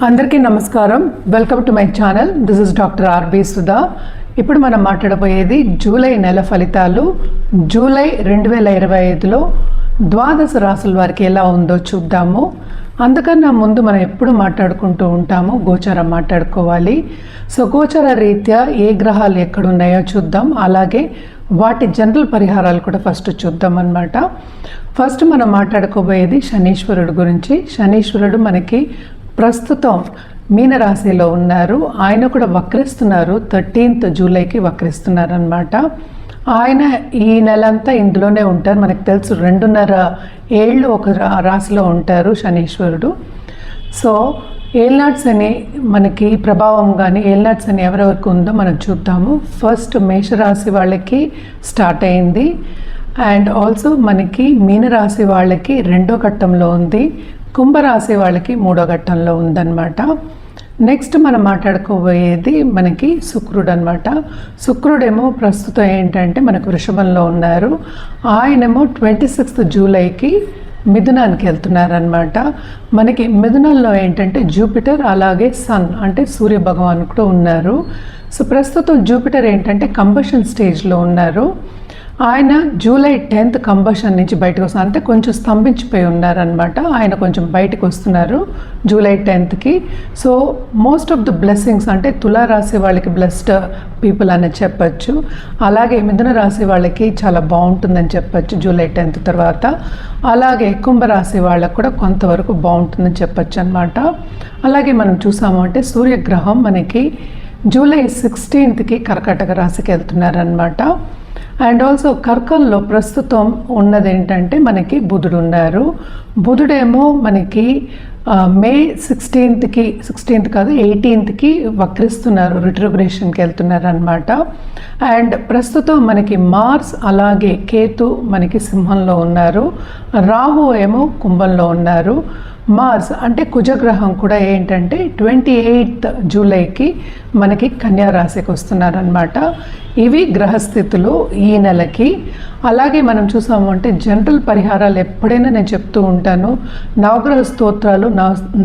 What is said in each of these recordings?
అందరికీ నమస్కారం. Welcome to my channel. This is doctor RB Sudha. ఇప్పుడు మనం మాట్లాడబోయేది జూలై నెల ఫలితాలు. జూలై 2025లో ద్వాదశ రాసుల వారికి ఎలా ఉందో చూద్దాము. అందుకన్నా ముందు మనం ఎప్పుడు మాట్లాడుకుంటూ ఉంటాము, గోచారం మాట్లాడుకోవాలి. సో గోచార రీత్యా ఏ గ్రహాలు ఎక్కడున్నాయో చూద్దాం. అలాగే వాటి జనరల్ పరిహారాలు కూడా ఫస్ట్ చూద్దాం అన్నమాట. ఫస్ట్ మనం మాట్లాడుకోబోయేది శనీశ్వరుడు గురించి. శనీశ్వరుడు మనకి ప్రస్తుతం మీనరాశిలో ఉన్నారు. ఆయన కూడా వక్రిస్తున్నారు. 13th జూలైకి వక్రిస్తున్నారు అన్నమాట. ఆయన ఈ నెలంతా ఇందులోనే ఉంటారు. మనకు తెలుసు 2.5 ఏళ్ళు ఒక రాశిలో ఉంటారు శనీశ్వరుడు. సో ఏల్నాటి శని మనకి ప్రభావం కానీ ఏల్నాటి శని ఎవరెవరికి ఉందో మనం చూద్దాము. ఫస్ట్ మేషరాశి వాళ్ళకి స్టార్ట్ అయింది. అండ్ ఆల్సో మనకి మీనరాశి వాళ్ళకి 2వ ఘట్టంలో ఉంది. కుంభరాశి వాళ్ళకి 3వ ఘట్టంలో ఉందన్నమాట. నెక్స్ట్ మనం మాట్లాడుకోబోయేది మనకి శుక్రుడు అనమాట. శుక్రుడేమో ప్రస్తుతం ఏంటంటే మనకు వృషభంలో ఉన్నారు. ఆయనేమో 26th జూలైకి మిథునానికి వెళ్తున్నారనమాట. మనకి మిథునంలో ఏంటంటే జూపిటర్ అలాగే సన్ అంటే సూర్య భగవాన్ కూడా ఉన్నారు. సో ప్రస్తుతం జూపిటర్ ఏంటంటే కంబషన్ స్టేజ్లో ఉన్నారు. ఆయన జూలై 10th కంబషన్ నుంచి బయటకు వస్తున్నారు. అంటే కొంచెం స్తంభించిపోయి ఉన్నారనమాట. ఆయన కొంచెం బయటకు వస్తున్నారు July 10th. So most of the blessings అంటే తులారాశి వాళ్ళకి బ్లెస్డ్ పీపుల్ అని చెప్పచ్చు. అలాగే మిథున రాశి వాళ్ళకి చాలా బాగుంటుందని చెప్పచ్చు జూలై 10th తర్వాత. అలాగే కుంభరాశి వాళ్ళకు కూడా కొంతవరకు బాగుంటుందని చెప్పచ్చు అనమాట. అలాగే మనం చూసాము అంటే సూర్యగ్రహం మనకి జూలై 16th కర్కాటక రాశికి వెళ్తున్నారనమాట. అండ్ ఆల్సో కర్కంలో ప్రస్తుతం ఉన్నది ఏంటంటే మనకి బుధుడు ఉన్నారు. బుధుడేమో మనకి మే 16th కాదు 18th వక్రిస్తున్నారు, రిట్రోగ్రేషన్కి వెళ్తున్నారు అనమాట. అండ్ ప్రస్తుతం మనకి మార్స్ అలాగే కేతు మనకి సింహంలో ఉన్నారు. రాహు ఏమో కుంభంలో ఉన్నారు. మార్స్ అంటే కుజగ్రహం కూడా ఏంటంటే 28th జూలైకి మనకి కన్యా రాశికి వస్తున్నారనమాట. ఇవి గ్రహస్థితులు ఈ నెలకి. అలాగే మనం చూసాము అంటే జనరల్ పరిహారాలు ఎప్పుడైనా నేను చెప్తూ ఉంటాను. నవగ్రహ స్తోత్రాలు,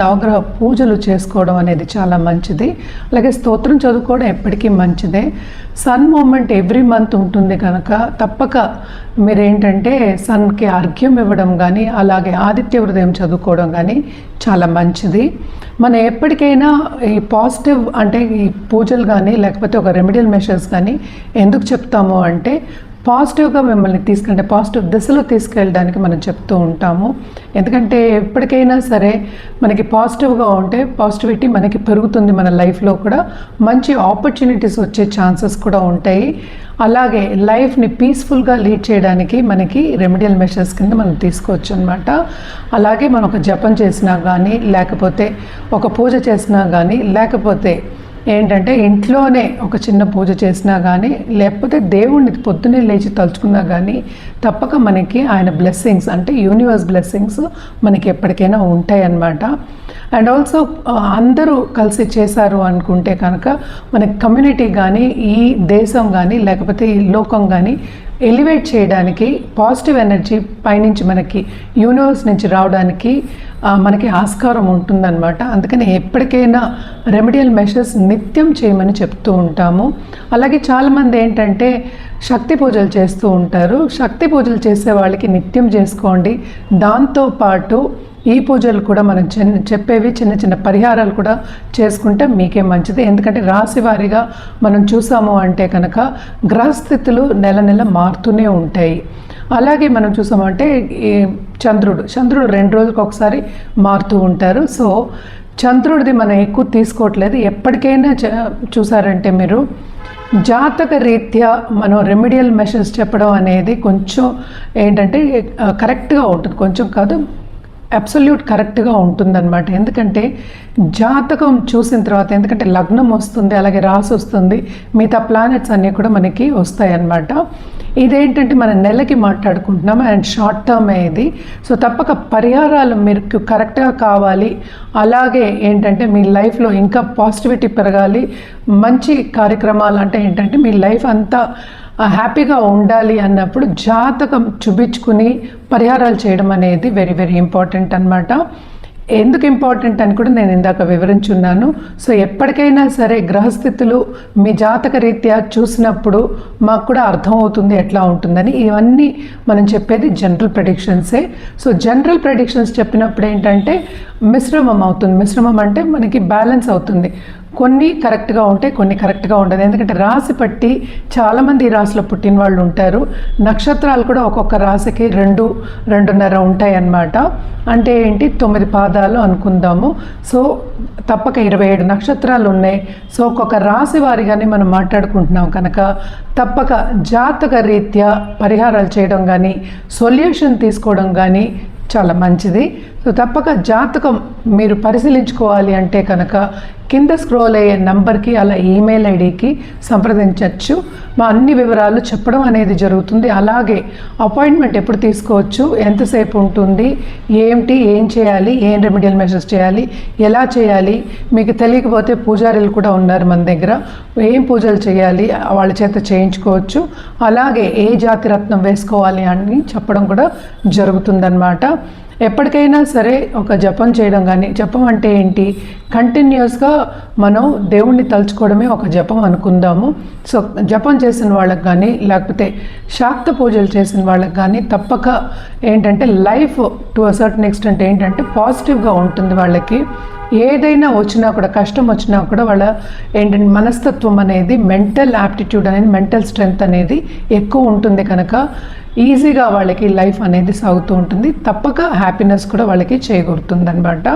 నవగ్రహ పూజలు చేసుకోవడం అనేది చాలా మంచిది. అలాగే స్తోత్రం చదువుకోవడం ఎప్పటికీ మంచిదే. సన్ మూమెంట్ ఎవ్రీ మంత్ ఉంటుంది కనుక తప్పక మీరేంటంటే సన్కి అర్ఘ్యం ఇవ్వడం కానీ అలాగే ఆదిత్య హృదయం చదువుకోవడం కానీ చాలా మంచిది. మనం ఎప్పటికైనా ఈ పాజిటివ్ అంటే ఈ పూజలు కానీ లేకపోతే ఒక రెమెడియల్ మెషర్స్ కానీ ఎందుకు చెప్తాము అంటే పాజిటివ్గా మిమ్మల్ని తీసుకెళ్ళి పాజిటివ్ దిశలో తీసుకెళ్ళడానికి మనం చెప్తూ ఉంటాము. ఎందుకంటే ఎప్పటికైనా సరే మనకి పాజిటివ్గా ఉంటే పాజిటివిటీ మనకి పెరుగుతుంది. మన లైఫ్లో కూడా మంచి ఆపర్చునిటీస్ వచ్చే ఛాన్సెస్ కూడా ఉంటాయి. అలాగే లైఫ్ని పీస్ఫుల్గా లీడ్ చేయడానికి మనకి రెమెడియల్ మెషర్స్ కింద మనం తీసుకోవచ్చు అనమాట. అలాగే మనం ఒక జపం చేసినా కానీ లేకపోతే ఒక పూజ చేసినా కానీ లేకపోతే ఏంటంటే ఇంట్లోనే ఒక చిన్న పూజ చేసినా కానీ లేకపోతే దేవుణ్ణి పొద్దున్నే లేచి తలుచుకున్నా కానీ తప్పక మనకి ఆయన బ్లెస్సింగ్స్ అంటే యూనివర్స్ బ్లెస్సింగ్స్ మనకి ఎప్పటికైనా ఉంటాయి అన్నమాట. అండ్ ఆల్సో అందరూ కలిసి చేశారు అనుకుంటే కనుక మనకి కమ్యూనిటీ కానీ ఈ దేశం కానీ లేకపోతే ఈ లోకం కానీ ఎలివేట్ చేయడానికి పాజిటివ్ ఎనర్జీ పైనుంచి మనకి యూనివర్స్ నుంచి రావడానికి మనకి ఆస్కారం ఉంటుందన్నమాట. అందుకని ఎప్పటికైనా రెమెడియల్ మెషర్స్ నిత్యం చేయమని చెప్తూ ఉంటాము. అలాగే చాలామంది ఏంటంటే శక్తి పూజలు చేస్తూ ఉంటారు. శక్తి పూజలు చేసే వాళ్ళకి నిత్యం చేసుకోండి. దాంతోపాటు ఈ పూజలు కూడా మనం చెప్పేవి చిన్న చిన్న పరిహారాలు కూడా చేసుకుంటే మీకే మంచిది. ఎందుకంటే రాశి వారీగా మనం చూసాము అంటే కనుక గ్రహస్థితులు నెల నెల మారుతూనే ఉంటాయి. అలాగే మనం చూసామంటే ఈ చంద్రుడు 2 రోజులకు ఒకసారి మారుతూ ఉంటారు. సో చంద్రుడిది మనం ఎక్కువ తీసుకోవట్లేదు. ఎప్పటికైనా చూసారంటే మీరు జాతక రీత్యా మనం రెమెడియల్ మెషర్స్ చెప్పడం అనేది కొంచెం ఏంటంటే కరెక్ట్గా ఉంటుంది. కొంచెం కాదు, అబ్సల్యూట్ కరెక్ట్గా ఉంటుందన్నమాట. ఎందుకంటే జాతకం చూసిన తర్వాత ఎందుకంటే లగ్నం వస్తుంది అలాగే రాశి వస్తుంది, మిగతా ప్లానెట్స్ అన్నీ కూడా మనకి వస్తాయి అన్నమాట. ఇదేంటంటే మన నెలకి మాట్లాడుకుంటున్నాం అండ్ షార్ట్ టర్మ్ ఇది. సో తప్పక పరిహారాలు మీకు కరెక్ట్గా కావాలి. అలాగే ఏంటంటే మీ లైఫ్లో ఇంకా పాజిటివిటీ పెరగాలి. మంచి కార్యక్రమాలు అంటే ఏంటంటే మీ లైఫ్ అంతా హ్యాపీగా ఉండాలి అన్నప్పుడు జాతకం చూపించుకుని పరిహారాలు చేయడం అనేది వెరీ వెరీ ఇంపార్టెంట్ అన్నమాట. ఎందుకు ఇంపార్టెంట్ అని కూడా నేను ఇందాక వివరించున్నాను. సో ఎప్పటికైనా సరే గ్రహస్థితులు మీ జాతక రీత్యా చూసినప్పుడు మాకు కూడా అర్థమవుతుంది ఎట్లా ఉంటుందని. ఇవన్నీ మనం చెప్పేది జనరల్ ప్రెడిక్షన్సే. సో జనరల్ ప్రెడిక్షన్స్ చెప్పినప్పుడు ఏంటంటే మిశ్రమం అవుతుంది. మిశ్రమం అంటే మనకి బ్యాలెన్స్ అవుతుంది. కొన్ని కరెక్ట్గా ఉంటాయి, కొన్ని కరెక్ట్గా ఉండదు. ఎందుకంటే రాశి పట్టి చాలామంది ఈ రాశిలో పుట్టిన వాళ్ళు ఉంటారు. నక్షత్రాలు కూడా ఒక్కొక్క రాశికి 2.5 ఉంటాయి అన్నమాట. అంటే ఏంటి 9 పాదాలు అనుకుందాము. సో తప్పక 27 నక్షత్రాలు ఉన్నాయి. సో ఒక్కొక్క రాశి వారిగానే మనం మాట్లాడుకుంటున్నాం కనుక తప్పక జాతక రీత్యా పరిహారాలు చేయడం కానీ సొల్యూషన్ తీసుకోవడం కానీ చాలా మంచిది. సో తప్పక జాతకం మీరు పరిశీలించుకోవాలి అంటే కనుక కింద స్క్రోల్ అయ్యే నంబర్కి అలా ఈమెయిల్ ఐడికి సంప్రదించవచ్చు. మా అన్ని వివరాలు చెప్పడం అనేది జరుగుతుంది. అలాగే అపాయింట్మెంట్ ఎప్పుడు తీసుకోవచ్చు, ఎంతసేపు ఉంటుంది, ఏం చేయాలి, ఏం రెమెడియల్ మెషర్స్ చేయాలి, ఎలా చేయాలి, మీకు తెలియకపోతే పూజారులు కూడా ఉన్నారు మన దగ్గర, ఏం పూజలు చేయాలి వాళ్ళ చేత చేయించుకోవచ్చు. అలాగే ఏ జాతి రత్నం వేసుకోవాలి అని చెప్పడం కూడా జరుగుతుందన్నమాట. ఎప్పటికైనా సరే ఒక జపం చేయడం కానీ, జపం అంటే ఏంటి, కంటిన్యూస్గా మనం దేవుణ్ణి తలుచుకోవడమే ఒక జపం అనుకుందాము. సో జపం చేసిన వాళ్ళకి కానీ లేకపోతే శాక్త పూజలు చేసిన వాళ్ళకి కానీ తప్పక ఏంటంటే life to a certain extent ఏంటంటే పాజిటివ్గా ఉంటుంది. వాళ్ళకి ఏదైనా వచ్చినా కూడా, కష్టం వచ్చినా కూడా వాళ్ళ ఏంటంటే మనస్తత్వం అనేది, మెంటల్ యాప్టిట్యూడ్ అనేది, మెంటల్ స్ట్రెంగ్త్ అనేది ఎక్కువ ఉంటుంది కనుక ఈజీగా వాళ్ళకి లైఫ్ అనేది సాగుతూ ఉంటుంది. తప్పక హ్యాపీనెస్ కూడా వాళ్ళకి చేకూరుతుంది అనమాట.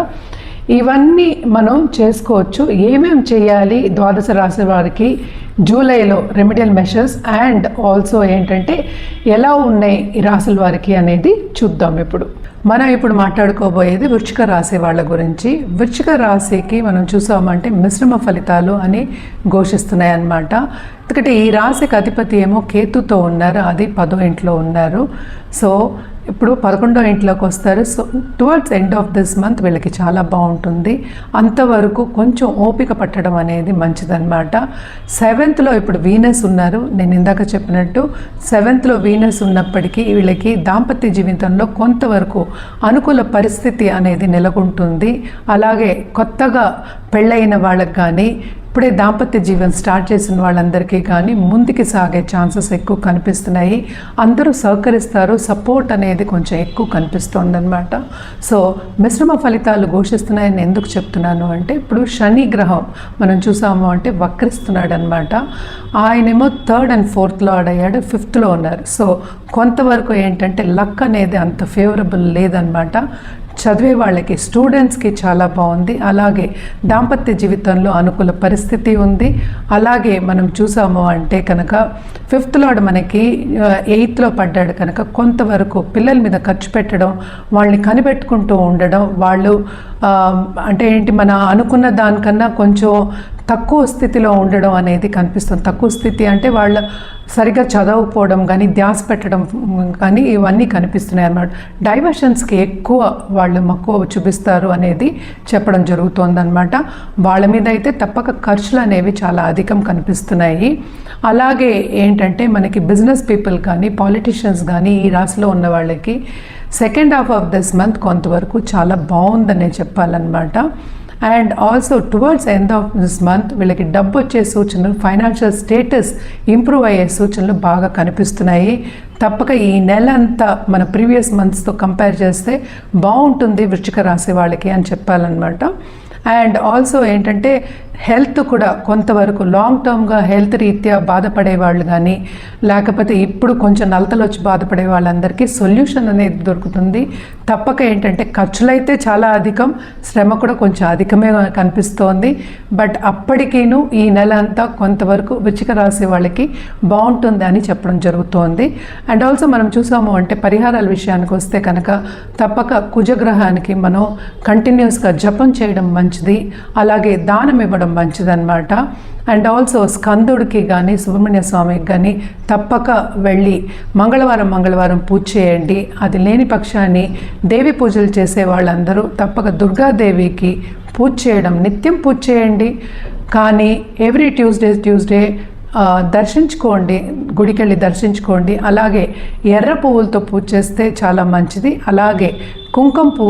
ఇవన్నీ మనం చేసుకోవచ్చు. ఏమేమి చేయాలి ద్వాదశ రాశి వారికి జూలైలో రెమెడియల్ మెషర్స్ అండ్ ఆల్సో ఏంటంటే ఎలా ఉన్నాయి ఈ రాశుల వారికి అనేది చూద్దాం. మనం ఇప్పుడు మాట్లాడుకోబోయేది వృశ్చిక రాశి వాళ్ళ గురించి. వృశ్చిక రాశికి మనం చూసామంటే మిశ్రమ ఫలితాలు అని ఘోషిస్తున్నాయి అన్నమాట. ఎందుకంటే ఈ రాశికి అధిపతి ఏమో కేతుతో ఉన్నారు, అది 10వ ఇంట్లో ఉన్నారు. సో ఇప్పుడు 11వ ఇంట్లోకి వస్తారు. So towards end of this month వీళ్ళకి చాలా బాగుంటుంది. అంతవరకు కొంచెం ఓపిక పట్టడం అనేది మంచిదన్నమాట. 7th ఇప్పుడు వీనస్ ఉన్నారు. నేను ఇందాక చెప్పినట్టు 7th వీనస్ ఉన్నప్పటికీ వీళ్ళకి దాంపత్య జీవితంలో కొంతవరకు అనుకూల పరిస్థితి అనేది నెలకొంటుంది. అలాగే కొత్తగా పెళ్ళైన వాళ్ళకి కానీ, ఇప్పుడే దాంపత్య జీవనం స్టార్ట్ చేసిన వాళ్ళందరికీ కానీ ముందుకి సాగే ఛాన్సెస్ ఎక్కువ కనిపిస్తున్నాయి. అందరూ సహకరిస్తారు, సపోర్ట్ అనేది కొంచెం ఎక్కువ కనిపిస్తుంది అనమాట. సో మిశ్రమ ఫలితాలు ఘోషిస్తున్నాయని ఎందుకు చెప్తున్నాను అంటే, ఇప్పుడు శని గ్రహం మనం చూసాము అంటే వక్రిస్తున్నాడు అనమాట. ఆయనేమో 3rd and 4th లార్డ్ అయ్యాడు, 5th ఉన్నారు. సో కొంతవరకు ఏంటంటే లక్ అనేది అంత ఫేవరబుల్ లేదనమాట. చదివే వాళ్ళకి, స్టూడెంట్స్కి చాలా బాగుంది. అలాగే దాంపత్య జీవితంలో అనుకూల పరిస్థితి ఉంది. అలాగే మనం చూసాము అంటే కనుక 5th లార్డ్ మనకి 8th పడ్డాడు కనుక కొంతవరకు పిల్లల మీద ఖర్చు పెట్టడం, వాళ్ళని కనిపెట్టుకుంటూ ఉండడం, వాళ్ళు అంటే ఏంటి మన అనుకున్న దానికన్నా కొంచెం తక్కువ స్థితిలో ఉండడం అనేది కనిపిస్తుంది. తక్కువ స్థితి అంటే వాళ్ళ సరిగ్గా చదవకపోవడం కానీ, ధ్యాస పెట్టడం కానీ ఇవన్నీ కనిపిస్తున్నాయి అన్నమాట. డైవర్షన్స్కి ఎక్కువ వాళ్ళు మక్కువ చూపిస్తారు అనేది చెప్పడం జరుగుతుందన్నమాట. వాళ్ళ మీద అయితే తప్పక ఖర్చులు అనేవి చాలా అధికం కనిపిస్తున్నాయి. అలాగే ఏంటంటే మనకి బిజినెస్ పీపుల్ కానీ, పాలిటిషియన్స్ కానీ ఈ రాశిలో ఉన్న వాళ్ళకి second half of this month కొంతవరకు చాలా బాగుందనే చెప్పాలన్నమాట. And also towards end of this month వీళ్ళకి డబ్బు వచ్చే సూచనలు, ఫైనాన్షియల్ స్టేటస్ ఇంప్రూవ్ అయ్యే సూచనలు బాగా కనిపిస్తున్నాయి. తప్పక ఈ నెల అంతా మన ప్రీవియస్ మంత్స్తో కంపేర్ చేస్తే బాగుంటుంది వృశ్చిక రాశి వాళ్ళకి అని చెప్పాలన్నమాట. అండ్ ఆల్సో ఏంటంటే హెల్త్ కూడా కొంతవరకు లాంగ్ టర్మ్గా హెల్త్ రీత్యా బాధపడే వాళ్ళు కానీ, లేకపోతే ఇప్పుడు కొంచెం నలతలు వచ్చి బాధపడే వాళ్ళందరికీ సొల్యూషన్ అనేది దొరుకుతుంది. తప్పక ఏంటంటే ఖర్చులైతే చాలా అధికం, శ్రమ కూడా కొంచెం అధికమే కనిపిస్తోంది. బట్ అప్పటికీను ఈ నెల అంతా కొంతవరకు వృశ్చిక రాశి వాళ్ళకి బాగుంటుంది అని చెప్పడం జరుగుతోంది. అండ్ ఆల్సో మనం చూసాము అంటే పరిహారాల విషయానికి వస్తే కనుక తప్పక కుజగ్రహానికి మనం కంటిన్యూస్గా జపం చేయడం మంచిది. అలాగే దానం ఇవ్వడం మంచిదన్నమాట. అండ్ ఆల్సో స్కందుడికి కానీ, సుబ్రహ్మణ్య స్వామికి కానీ తప్పక వెళ్ళి మంగళవారం పూజ చేయండి. అది లేని పక్షాన్ని దేవి పూజలు చేసే వాళ్ళందరూ తప్పక దుర్గాదేవికి పూజ చేయడం, నిత్యం పూజ చేయండి. కానీ ఎవ్రీ ట్యూస్డే దర్శించుకోండి, గుడికెళ్ళి దర్శించుకోండి. అలాగే ఎర్ర పువ్వులతో పూజ చేస్తే చాలా మంచిది. అలాగే కుంకుమతో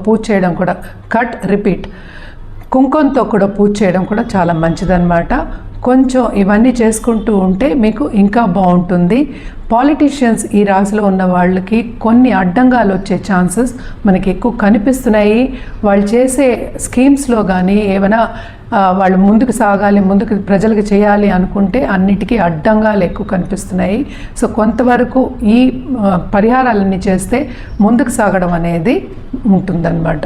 పూజ చేయడం కూడా, కట్ రిపీట్, కుంకుమతో కూడా పూజ చేయడం కూడా చాలా మంచిదన్నమాట. కొంచెం ఇవన్నీ చేసుకుంటూ ఉంటే మీకు ఇంకా బాగుంటుంది. పాలిటీషియన్స్ ఈ రాశిలో ఉన్న వాళ్ళకి కొన్ని అడ్డంగాలు వచ్చే ఛాన్సెస్ మనకి ఎక్కువ కనిపిస్తున్నాయి. వాళ్ళు చేసే స్కీమ్స్లో కానీ ఏమైనా వాళ్ళు ముందుకు సాగాలి, ముందుకు ప్రజలకు చేయాలి అనుకుంటే అన్నిటికీ అడ్డంగాలు ఎక్కువ కనిపిస్తున్నాయి. సో కొంతవరకు ఈ పరిహారాలన్నీ చేస్తే ముందుకు సాగడం అనేది ఉంటుందన్నమాట.